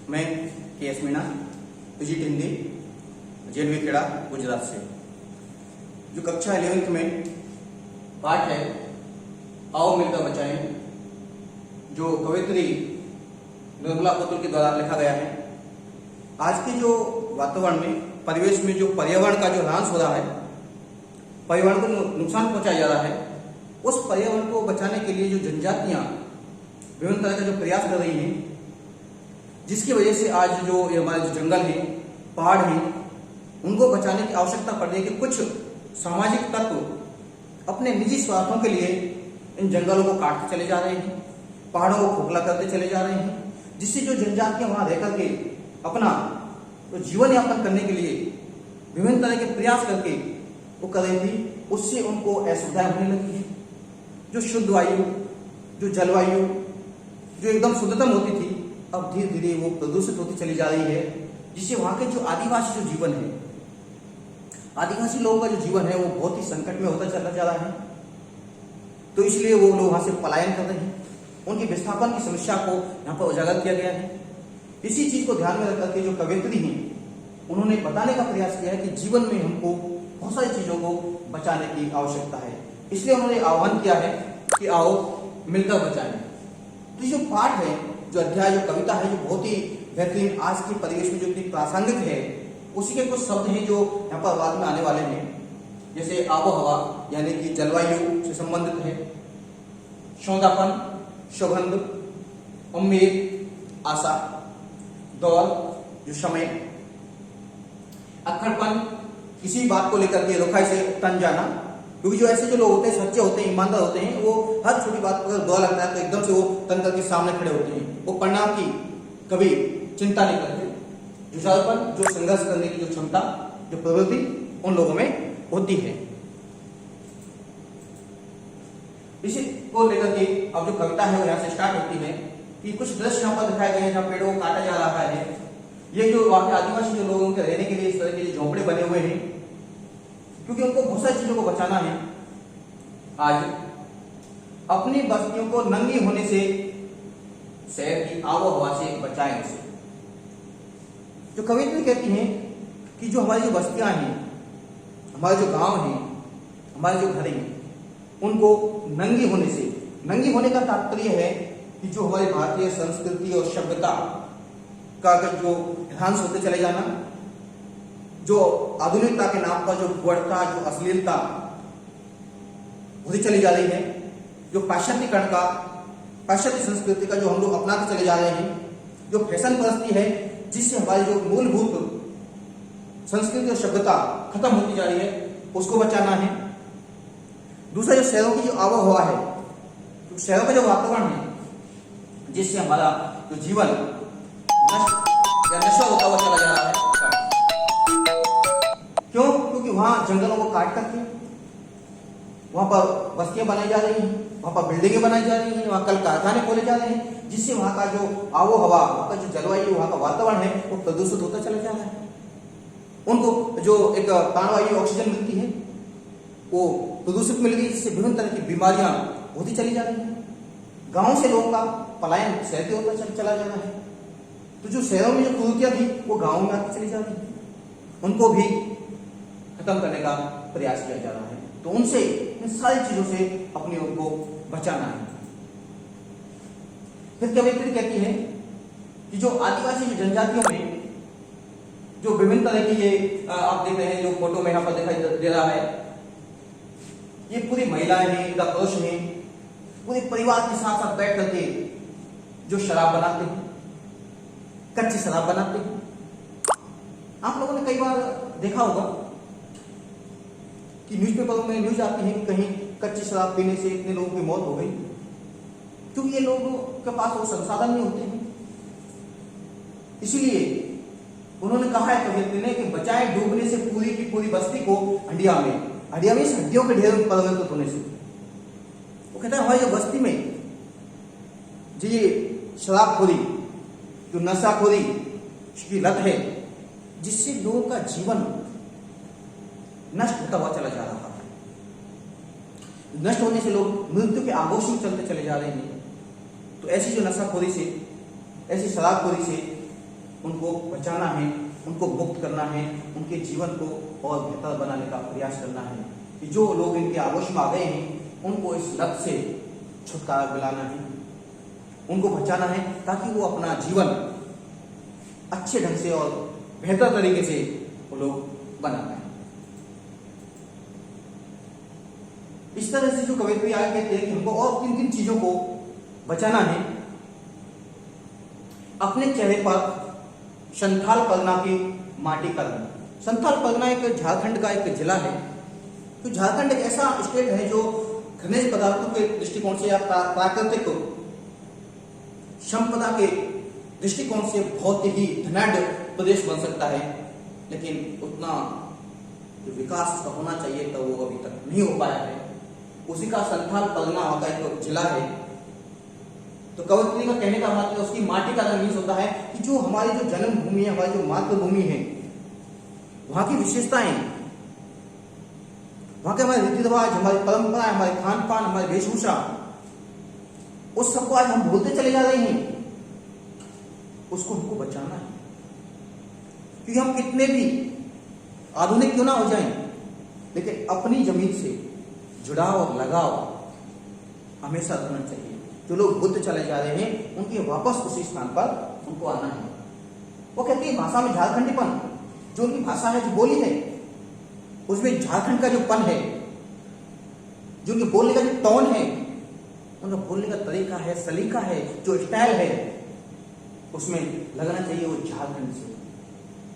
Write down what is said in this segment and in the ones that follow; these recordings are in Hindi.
मैं के.एस. मीणा, विजिट हिंदी, जेलवी खेड़ा, गुजरात से। जो कक्षा 11th में पाठ है आओ मिलकर बचाएं, जो कवियत्री निर्मला पुतुल के द्वारा लिखा गया है। आज के जो वातावरण में, परिवेश में जो पर्यावरण का जो ह्रास हो रहा है, पर्यावरण को नुकसान पहुंचाया जा रहा है, उस पर्यावरण को बचाने के लिए जो जनजातियां विभिन्न तरह का जो प्रयास कर रही हैं, जिसकी वजह से आज जो हमारे जो जंगल हैं, पहाड़ हैं, उनको बचाने की आवश्यकता पड़ रही है कि कुछ सामाजिक तत्व अपने निजी स्वार्थों के लिए इन जंगलों को काटते चले जा रहे हैं, पहाड़ों को खोखला करते चले जा रहे हैं, जिससे जो जनजातियां वहां रह करके अपना तो जीवन यापन करने के लिए विभिन्न तरह के प्रयास करके वो कर रही थी, उससे उनको असुविधाएं होने लगी है। जो शुद्ध वायु, जो जलवायु जो एकदम शुद्धतम होती थी, अब धीरे धीरे वो प्रदूषित होती चली जा रही है, जिससे वहां के जो आदिवासी जो जीवन है, आदिवासी लोगों का जो जीवन है वो बहुत ही संकट में होता चला जा रहा है। तो इसलिए वो लोग वहां से पलायन कर रहे हैं। उनकी विस्थापन की समस्या को यहाँ पर उजागर किया गया है। इसी चीज को ध्यान में रखकर के जो कवियत्री हैं, उन्होंने बताने का प्रयास किया है कि जीवन में हमको बहुत सारी चीजों को बचाने की आवश्यकता है। इसलिए उन्होंने आह्वान किया है कि आओ मिलकर बचाएं। तो जो पाठ है, जो अध्याय, जो कविता है, जो बहुत ही बेहतरीन आज के परिवेश में जो इतनी प्रासंगिक है, उसी के कुछ शब्द हैं जो यहाँ पर बाद में आने वाले हैं। जैसे आबोहवा यानी कि जलवायु से संबंधित है, सौंदापन, सुगंध, उम्मीद, आशा, दौर जो समय, अक्खड़पन, किसी बात को लेकर के रुखाई से तन जाना, क्योंकि जो ऐसे जो लोग होते हैं, सच्चे होते हैं, ईमानदार होते हैं, वो हर छोटी बात पर अगर दौर लगता है तो एकदम से वो तन करके सामने खड़े होते हैं। वो परिणाम की कभी चिंता नहीं करते। जुझारूपन, जो संघर्ष करने की जो क्षमता, जो प्रवृत्ति उन लोगों में होती है। इसी को लेकर के अब जो कविता है वो यहाँ से स्टार्ट होती है कि कुछ दृश्य यहाँ पर दिखाए गए हैं जहाँ पेड़ों को काटा जा रहा है। ये जो वहाँ के आदिवासी जो लोगों के रहने के लिए इस तरह के झोंपड़े बने हुए हैं, क्योंकि उनको बहुत सारी चीजों को बचाना है। आज अपनी बस्तियों को नंगी होने से, शहर की आबो हवा से बचाएं उसे। जो कवियत्री कहती हैं कि जो हमारी जो बस्तियां हैं, हमारे जो गांव हैं, हमारे जो घर हैं, उनको नंगी होने से, नंगी होने का तात्पर्य है कि जो हमारी भारतीय संस्कृति और सभ्यता का जो ध्यान होते चले जाना, जो आधुनिकता के नाम पर जो गुणवत्ता, जो अश्लीलता होती चली जा रही है, जो पाश्चात्यकरण का, पाश्चात्य संस्कृति का जो हम लोग अपनाते चले जा रहे हैं, जो फैशन परस्ती है, जिससे हमारी जो मूलभूत संस्कृति और सभ्यता खत्म होती जा रही है, उसको बचाना है। दूसरा, जो शहरों की जो आबोहवा है, जो शहरों का जो वातावरण है, जिससे हमारा जो जीवन नष्ट या नशा होता हुआ चला जा रहा है। क्यों? क्योंकि वहां जंगलों को काट करके वहां पर बस्तियां बनाई जा रही हैं, वहां पर बिल्डिंगें बनाई जा रही हैं, वहां कल कारखाने खोले जा रहे हैं, जिससे वहां का जो आबोहवा, वहां का जो जलवायु, वहां का वातावरण है, वो प्रदूषित होता चला जा रहा है। उनको जो एक प्राणवायु ऑक्सीजन मिलती है वो प्रदूषित मिल गई, जिससे विभिन्न तरह की बीमारियां होती चली जा रही हैं। गांव से लोगों का पलायन शहर की ओर चला जा रहा है। तो जो शहरों में जो कुरीतियां थी वो गांवों में आती चली जा रही है, उनको भी खत्म करने का प्रयास किया जा रहा है। तो उनसे, इन सारी चीजों से अपने आप को बचाना है। फिर कवियत्री कहती है कि जो आदिवासी जो जनजातियों में जो विभिन्न तरह की ये आप देख रहे हैं, जो फोटो में यहाँ पर दिखाई दे रहा है, ये पूरी महिलाएं हैं या पुरुष हैं, पूरे परिवार के साथ साथ बैठ करके जो शराब बनाते हैं, कच्ची शराब बनाते हैं। आप लोगों ने कई बार देखा होगा कि न्यूज़पेपरों में न्यूज आती है कि कहीं कच्ची शराब पीने से इतने लोगों की मौत हो गई, क्योंकि ये लोगों के पास वो संसाधन नहीं होते हैं। इसीलिए उन्होंने कहा है कवियत्री ने कि बचाएं डूबने से पूरी की पूरी बस्ती को हंडिया में, हंडिया में इस हड्डियों के ढेर में परिवर्तित होने से। वो कहता है हमारी जो बस्ती में जो ये शराबखोरी, जो नशाखोरी की लत है, जिससे लोगों का जीवन नष्ट होता हुआ चला जा रहा है। नष्ट होने से लोग मृत्यु के आगोश में चलते चले जा रहे हैं। तो ऐसी जो नशाखोरी से, ऐसी शराबखोरी से उनको बचाना है, उनको मुक्त करना है, उनके जीवन को और बेहतर बनाने का प्रयास करना है कि जो लोग इनके आगोश में आ गए हैं उनको इस लत से छुटकारा दिलाना है, उनको बचाना है ताकि वो अपना जीवन अच्छे ढंग से और बेहतर तरीके से वो लोग बना पाए। इस तरह से जो कवि आगे कहते हैं कि हमको और किन किन चीजों को बचाना है। अपने चेहरे पर संथाल परगना की माटी का रंग। संथाल परगना एक झारखंड का एक जिला है। तो झारखंड एक ऐसा स्टेट है जो खनिज पदार्थों के दृष्टिकोण से या प्राकृतिक संपदा के दृष्टिकोण से बहुत ही धनाढ्य प्रदेश बन सकता है, लेकिन उतना जो विकास का होना चाहिए तो वो अभी तक नहीं हो पाया है। उसी का संथाल परगना वहां का एक जिला है। तो कवयित्री का कहने का मतलब उसकी माटी का रंग मीन्स होता है कि जो हमारी जो जन्मभूमि है, हमारी जो मातृभूमि है, वहां की विशेषताएं, वहां के हमारे रीति रिवाज, हमारी परंपरा, हमारे खान पान, हमारी वेशभूषा, उस सबको आज हम भूलते चले जा रहे हैं। उसको हमको बचाना है, क्योंकि हम कितने भी आधुनिक क्यों ना हो जाएं, लेकिन अपनी जमीन से जुड़ाव और लगाव हमेशा रखना चाहिए। जो लोग बुद्ध चले जा रहे हैं उनके वापस उसी स्थान पर उनको आना है। वो कहती है भाषा में झारखंडीपन, जो उनकी भाषा है, जो बोली है, उसमें झारखंड का जो पन है, जो उनके बोलने का जो टोन है, उनका बोलने का तरीका है, सलीका है, जो स्टाइल है, उसमें लगना चाहिए वो झारखंड से।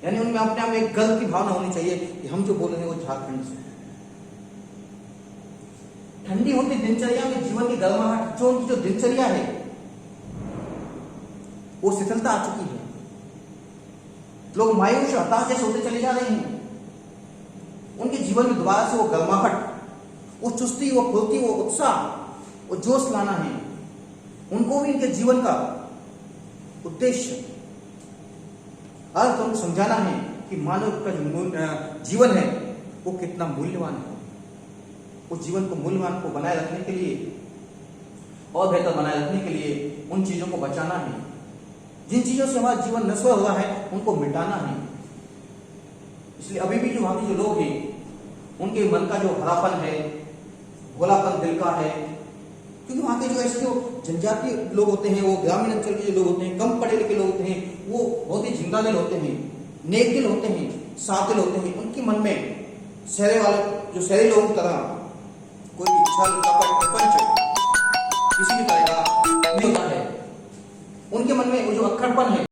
यानी उनमें अपने आप एक गर्व की भावना होनी चाहिए कि हम जो बोल रहे हैं वो झारखंड से। ठंडी होती दिनचर्या में जीवन की गर्माहट, जो उनकी जो दिनचर्या है वो शिथिलता आ चुकी है। लोग मायूस हताश जैसे होते चले जा रहे हैं। उनके जीवन में दोबारा से वो गर्माहट, वो चुस्ती, वो फुर्ती, वो उत्साह, वो जोश लाना है। उनको भी इनके जीवन का उद्देश्य अर्थ उनको समझाना है कि मानव का जो जीवन है वो कितना मूल्यवान है। उस जीवन को मूल्यवान को बनाए रखने के लिए और बेहतर बनाए रखने के लिए उन चीजों को बचाना है। जिन चीजों से हमारा जीवन नश्वर हुआ है उनको मिटाना है। इसलिए अभी भी जो वहां के जो लोग हैं उनके मन का जो हरापन है, भोलापन दिल का है, क्योंकि वहां के जो ऐसे जो जनजातीय लोग होते हैं, वो ग्रामीण अंचल के जो लोग होते हैं, कम पढ़े लिखे लोग होते हैं, वो बहुत ही जिंदा दिल होते हैं, नेक दिल होते हैं, साफ दिल होते हैं। उनके मन में शहरे वाले जो शहरी लोगों की तरह कोई भी छल कपट प्रपंच किसी भी तरह का नहीं होता है। उनके मन में वो जो अक्खड़पन है